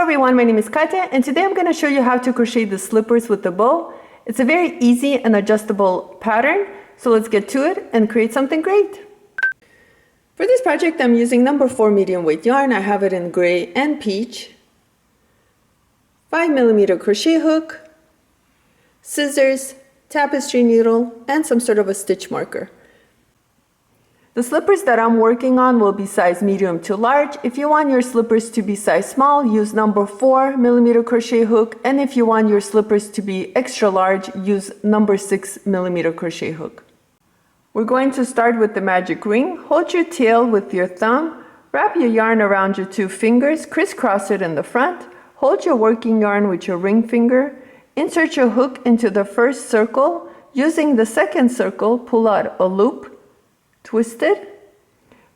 everyone, my name is Katya and today I'm going to show you how to crochet the slippers with the bow. It's a very easy and adjustable pattern, so let's get to it and create something great. For this project I'm using number 4 medium weight yarn. I have it in gray and peach, 5mm crochet hook, scissors, tapestry needle, and some sort of a stitch marker. The slippers that I'm working on will be size medium to large. If you want your slippers to be size small, use number 4mm crochet hook, and if you want your slippers to be extra large, use number 6mm crochet hook. We're going to start with the magic ring. Hold your tail with your thumb, wrap your yarn around your 2 fingers, crisscross it in the front, hold your working yarn with your ring finger, insert your hook into the first circle. Using the second circle, pull out a loop, twist it,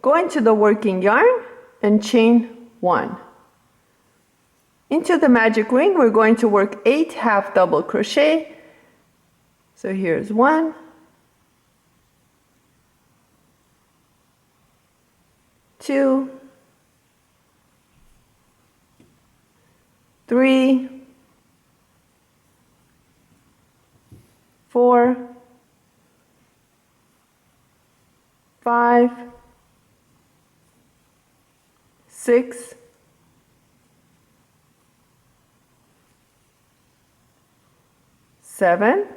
go into the working yarn and chain 1. Into the magic ring we're going to work 8 half double crochet. So here's 1, 2, 3, 4, 5, 6, 7,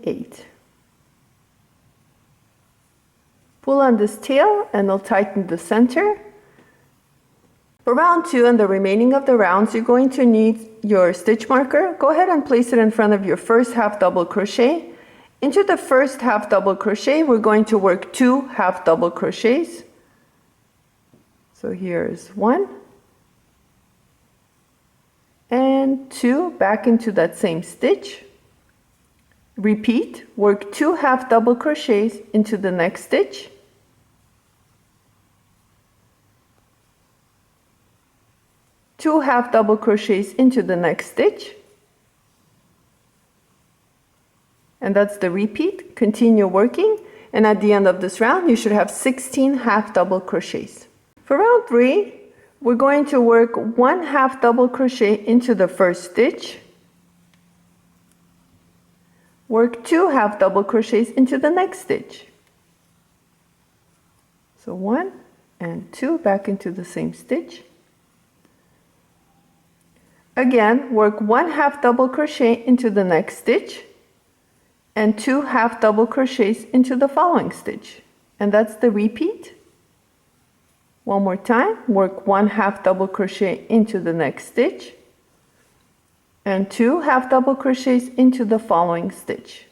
8. Pull on this tail and I'll tighten the center. For round 2 and the remaining of the rounds, you're going to need your stitch marker. Go ahead and place it in front of your first half double crochet. Into the first half double crochet, we're going to work 2 half double crochets. So here's 1 and 2, back into that same stitch. Repeat, work 2 half double crochets into the next stitch. Two half double crochets into the next stitch, and that's the repeat. Continue working, and at the end of this round you should have 16 half double crochets. For round 3 we're going to work 1 half double crochet into the first stitch, work 2 half double crochets into the next stitch, so 1 and 2, back into the same stitch. Again, work 1 half double crochet into the next stitch and 2 half double crochets into the following stitch, and that's the repeat. One more time, work 1 half double crochet into the next stitch and 2 half double crochets into the following stitch.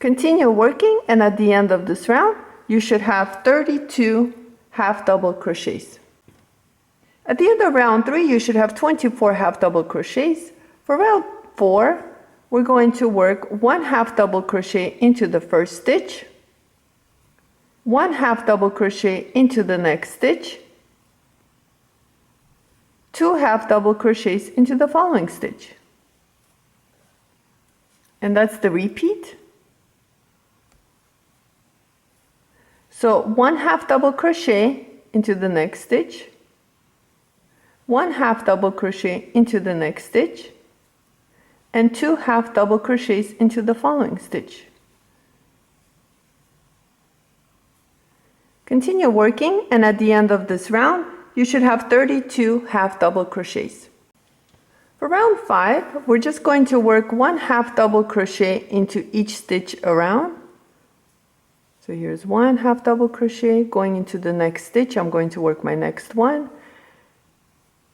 Continue working, and at the end of this round you should have 32 half double crochets. At the end of round 3 you should have 24 half double crochets. For round 4 we're going to work 1 half double crochet into the first stitch, 1 half double crochet into the next stitch, 2 half double crochets into the following stitch, and that's the repeat. So 1 half double crochet into the next stitch, 1 half double crochet into the next stitch, and 2 half double crochets into the following stitch. Continue working, and at the end of this round you should have 32 half double crochets. For round 5 we're just going to work 1 half double crochet into each stitch around. So here's 1 half double crochet going into the next stitch. I'm going to work my next one.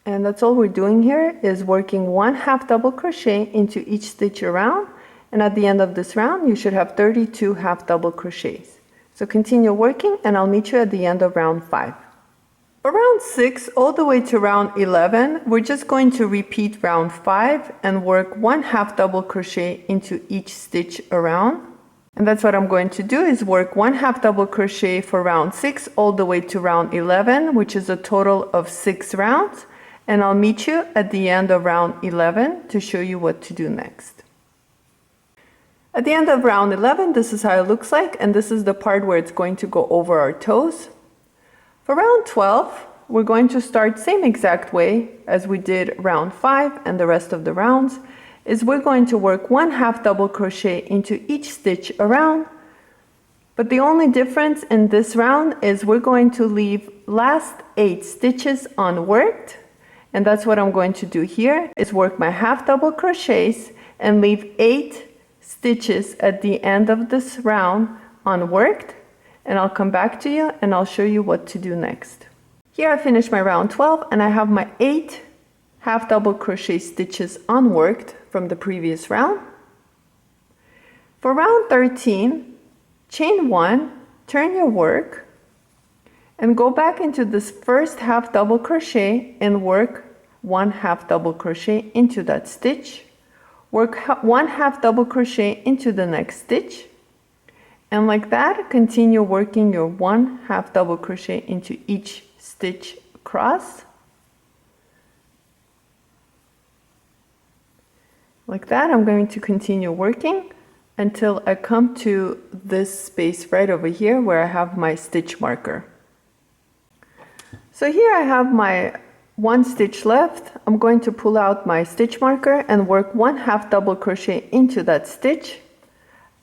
And that's all we're doing here, is working 1 half double crochet into each stitch around, and at the end of this round you should have 32 half double crochets. So continue working, and I'll meet you at the end of round 5. For round 6 all the way to round 11 we're just going to repeat round 5 and work 1 half double crochet into each stitch around. And that's what I'm going to do, is work 1 half double crochet for round 6 all the way to round 11, which is a total of 6 rounds. And I'll meet you at the end of round 11 to show you what to do next. At the end of round 11, this is how it looks like, and this is the part where it's going to go over our toes. For round 12, we're going to start same exact way as we did round 5 and the rest of the rounds, is we're going to work 1 half double crochet into each stitch around, but the only difference in this round is we're going to leave last 8 stitches unworked, and that's what I'm going to do here, is work my half double crochets and leave 8 stitches at the end of this round unworked, and I'll come back to you and I'll show you what to do next. Here I finished my round 12 and I have my 8 half double crochet stitches unworked from the previous round. For round 13, chain 1, turn your work and go back into this first half double crochet and work 1 half double crochet into that stitch. Work 1 half double crochet into the next stitch, and like that continue working your 1 half double crochet into each stitch across. Like that, I'm going to continue working until I come to this space right over here where I have my stitch marker. So here I have my 1 stitch left. I'm going to pull out my stitch marker and work 1 half double crochet into that stitch.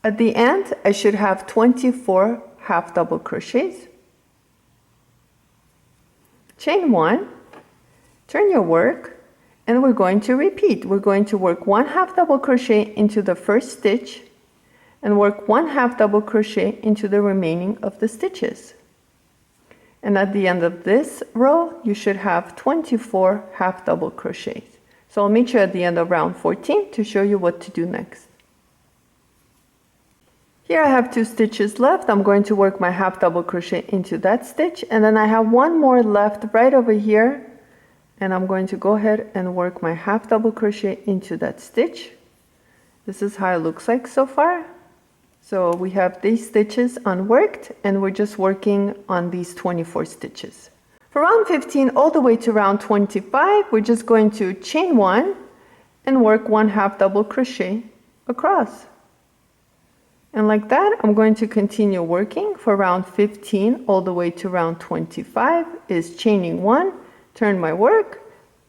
At the end, I should have 24 half double crochets. Chain 1, turn your work, and we're going to repeat. We're going to work 1 half double crochet into the first stitch and work 1 half double crochet into the remaining of the stitches. And at the end of this row, you should have 24 half double crochets. So I'll meet you at the end of round 14 to show you what to do next. Here I have 2 stitches left. I'm going to work my half double crochet into that stitch, and then I have 1 more left right over here, and I'm going to go ahead and work my half double crochet into that stitch. This is how it looks like so far. So we have these stitches unworked and we're just working on these 24 stitches. For round 15 all the way to round 25, we're just going to chain 1 and work 1 half double crochet across. And like that, I'm going to continue working for round 15 all the way to round 25 is chaining 1, turn my work,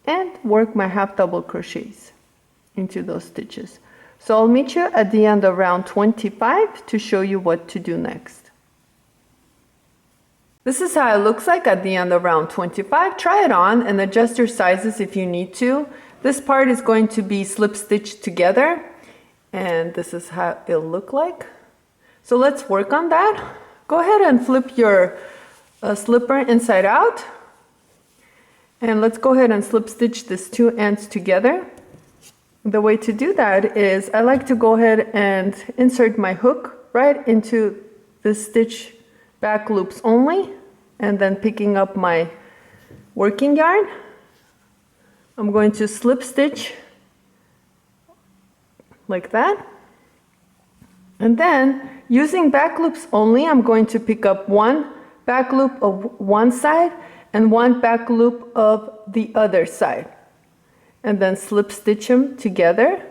and work my half double crochets into those stitches. So I'll meet you at the end of round 25 to show you what to do next. This is how it looks like at the end of round 25. Try it on and adjust your sizes if you need to. This part is going to be slip stitched together, and this is how it'll look like. So let's work on that. Go ahead and flip your slipper inside out, and let's go ahead and slip stitch these 2 ends together. The way to do that is I like to go ahead and insert my hook right into the stitch back loops only, and then picking up my working yarn, I'm going to slip stitch like that, and then using back loops only, I'm going to pick up 1 back loop of one side and 1 back loop of the other side, and then slip stitch them together,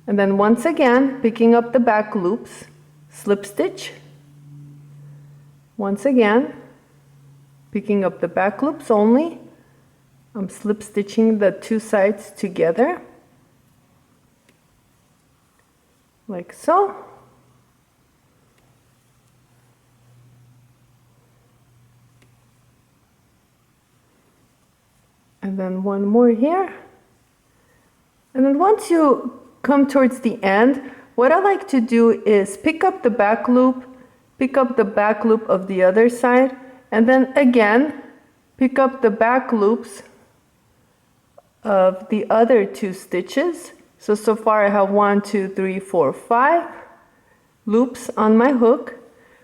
and then once again picking up the back loops, slip stitch, once again picking up the back loops only, I'm slip stitching the 2 sides together like so, and then 1 more here. And then once you come towards the end, what I like to do is pick up the back loop, pick up the back loop of the other side, and then again pick up the back loops of the other 2 stitches. So far I have 1, 2, 3, 4, 5 loops on my hook.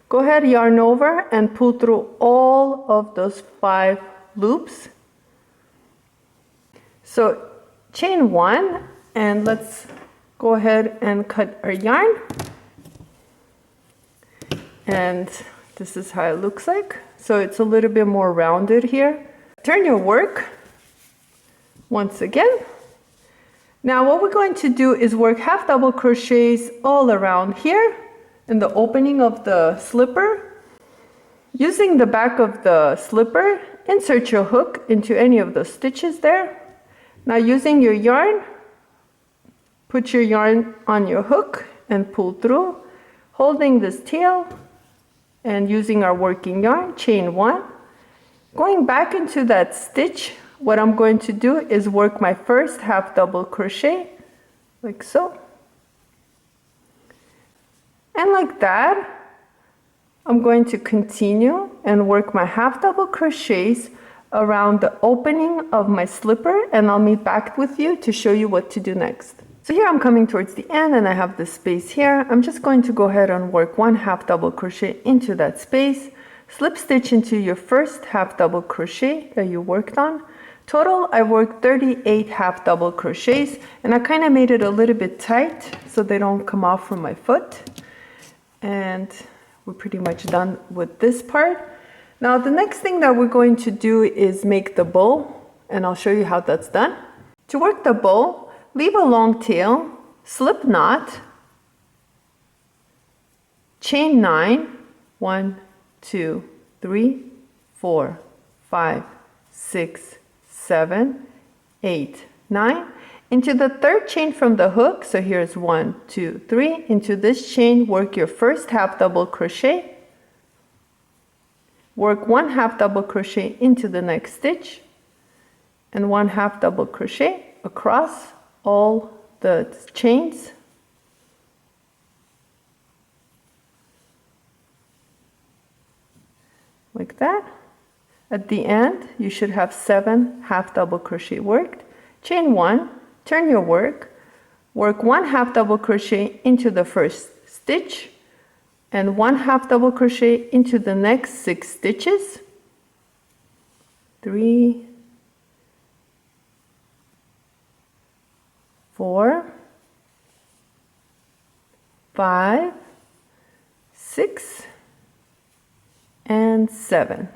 Go ahead, yarn over and pull through all of those 5 loops. So chain 1, and let's go ahead and cut our yarn, and this is how it looks like. So it's a little bit more rounded here. Turn your work once again, Now what we're going to do is work half double crochets all around here in the opening of the slipper. Using the back of the slipper, insert your hook into any of the stitches there. Now using your yarn, put your yarn on your hook and pull through, holding this tail and using our working yarn, chain 1. Going back into that stitch, what I'm going to do is work my first half double crochet, like so. And like that, I'm going to continue and work my half double crochets around the opening of my slipper, and I'll meet back with you to show you what to do next. So here I'm coming towards the end and I have this space here. I'm just going to go ahead and work one half double crochet into that space, slip stitch into your first half double crochet that you worked on. Total, I worked 38 half double crochets, and I kind of made it a little bit tight so they don't come off from my foot. And we're pretty much done with this part. Now the next thing that we're going to do is make the bow, and I'll show you how that's done. To work the bow, leave a long tail, slip knot, chain 9, 1, 2, 3, 4, 5, 6, 7, 8, 9. Into the third chain from the hook, so here's 1, 2, 3. Into this chain, work your first half double crochet. Work one half double crochet into the next stitch, and one half double crochet across all the chains. Like that. At the end, you should have 7 half double crochet worked. Chain 1, turn your work, work one half double crochet into the first stitch, and one half double crochet into the next 6 stitches. 3, 4, 5, 6, and 7.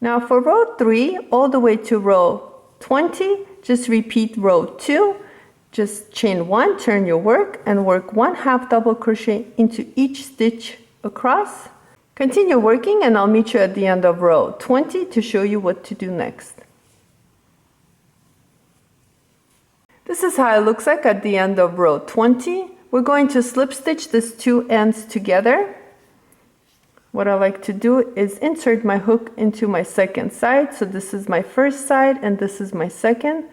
Now for row 3 all the way to row 20, just repeat row 2. Just chain 1, turn your work, and work one half double crochet into each stitch across. Continue working, and I'll meet you at the end of row 20 to show you what to do next. This is how it looks like at the end of row 20. We're going to slip stitch these two ends together. What I like to do is insert my hook into my second side. So this is my first side and this is my second.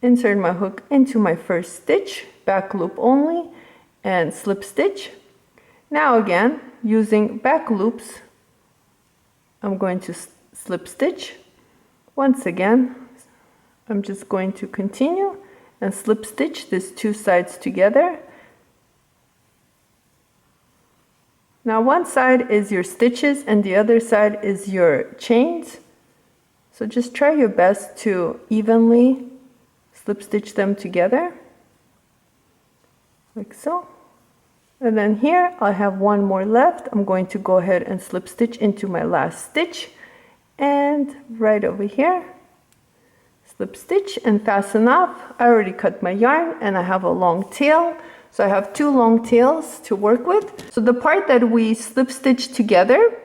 Insert my hook into my first stitch, back loop only, and slip stitch. Now again, using back loops, I'm going to slip stitch. Once again, I'm just going to continue and slip stitch these two sides together. Now one side is your stitches and the other side is your chains. So just try your best to evenly slip stitch them together, like so. And then here I have one more left. I'm going to go ahead and slip stitch into my last stitch, and right over here, slip stitch and fasten off. I already cut my yarn and I have a long tail. So I have 2 long tails to work with. So the part that we slip stitch together,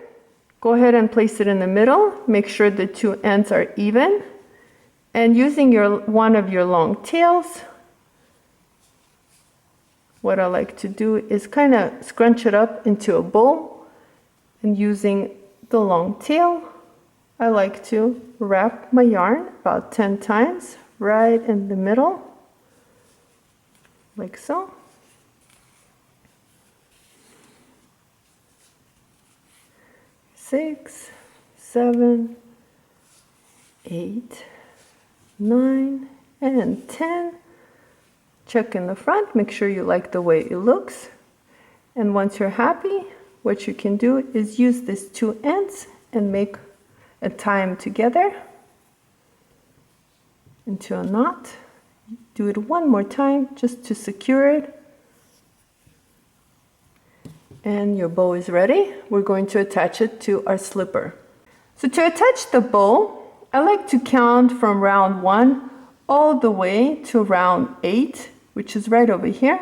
go ahead and place it in the middle. Make sure the 2 ends are even. And using one of your long tails, what I like to do is kind of scrunch it up into a bow. And using the long tail, I like to wrap my yarn about 10 times right in the middle, like so. 6, 7, 8, 9, and 10. Check in the front, make sure you like the way it looks. And once you're happy, what you can do is use these 2 ends and make a tie them together into a knot. Do it one more time just to secure it. And your bow is ready. We're going to attach it to our slipper. So to attach the bow, I like to count from round 1 all the way to round 8, which is right over here.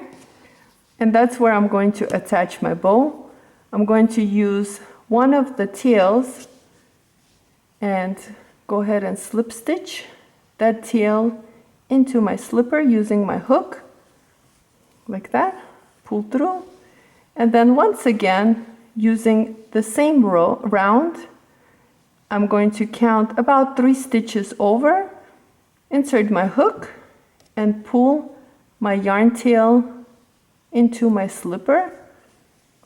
And that's where I'm going to attach my bow. I'm going to use one of the tails and go ahead and slip stitch that tail into my slipper using my hook, like that, pull through. And then once again, using the same round, I'm going to count about 3 stitches over, insert my hook, and pull my yarn tail into my slipper,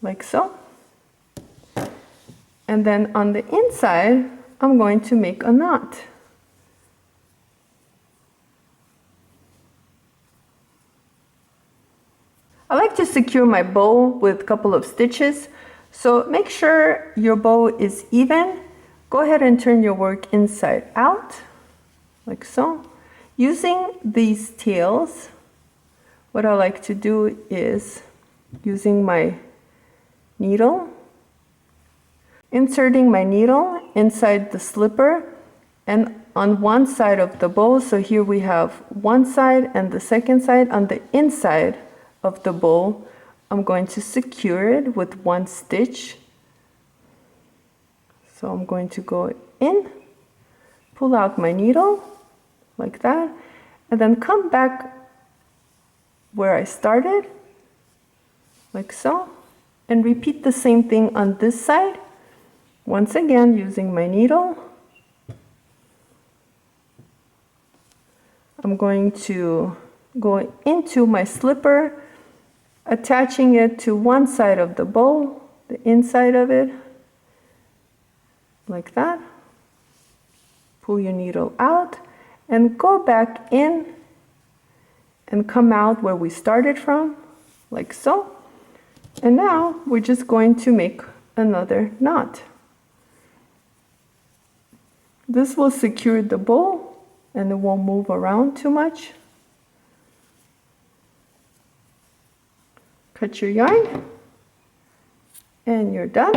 like so. And then on the inside, I'm going to make a knot. I like to secure my bow with a couple of stitches, so make sure your bow is even. Go ahead and turn your work inside out, like so. Using these tails, what I like to do is, using my needle, inserting my needle inside the slipper and on one side of the bow. So here we have one side and the second side. On the inside of the bow, I'm going to secure it with 1 stitch. So I'm going to go in, pull out my needle like that, and then come back where I started, like so, and repeat the same thing on this side. Once again, using my needle, I'm going to go into my slipper, attaching it to one side of the bow, the inside of it, like that. Pull your needle out and go back in and come out where we started from, like so. And now we're just going to make another knot. This will secure the bow and it won't move around too much. Cut your yarn and you're done.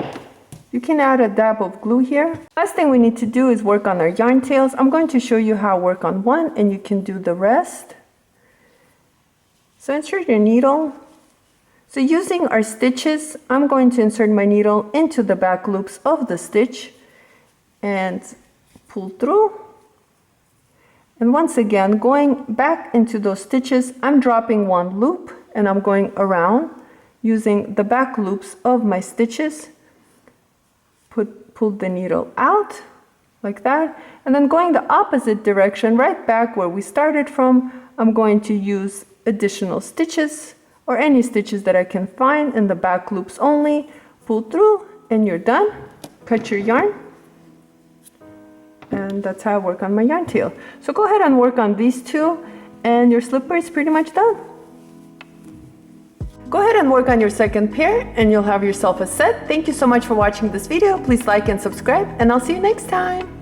You can add a dab of glue here. Last thing we need to do is work on our yarn tails. I'm going to show you how to work on one and you can do the rest. So insert your needle. So using our stitches, I'm going to insert my needle into the back loops of the stitch and pull through. And once again, going back into those stitches, I'm dropping 1 loop and I'm going around using the back loops of my stitches. Pull the needle out like that, and then going the opposite direction, right back where we started from, I'm going to use additional stitches or any stitches that I can find in the back loops only. Pull through and you're done. Cut your yarn. And that's how I work on my yarn tail. So go ahead and work on these 2 and your slipper is pretty much done. Go ahead and work on your second pair and you'll have yourself a set. Thank you so much for watching this video. Please like and subscribe and I'll see you next time.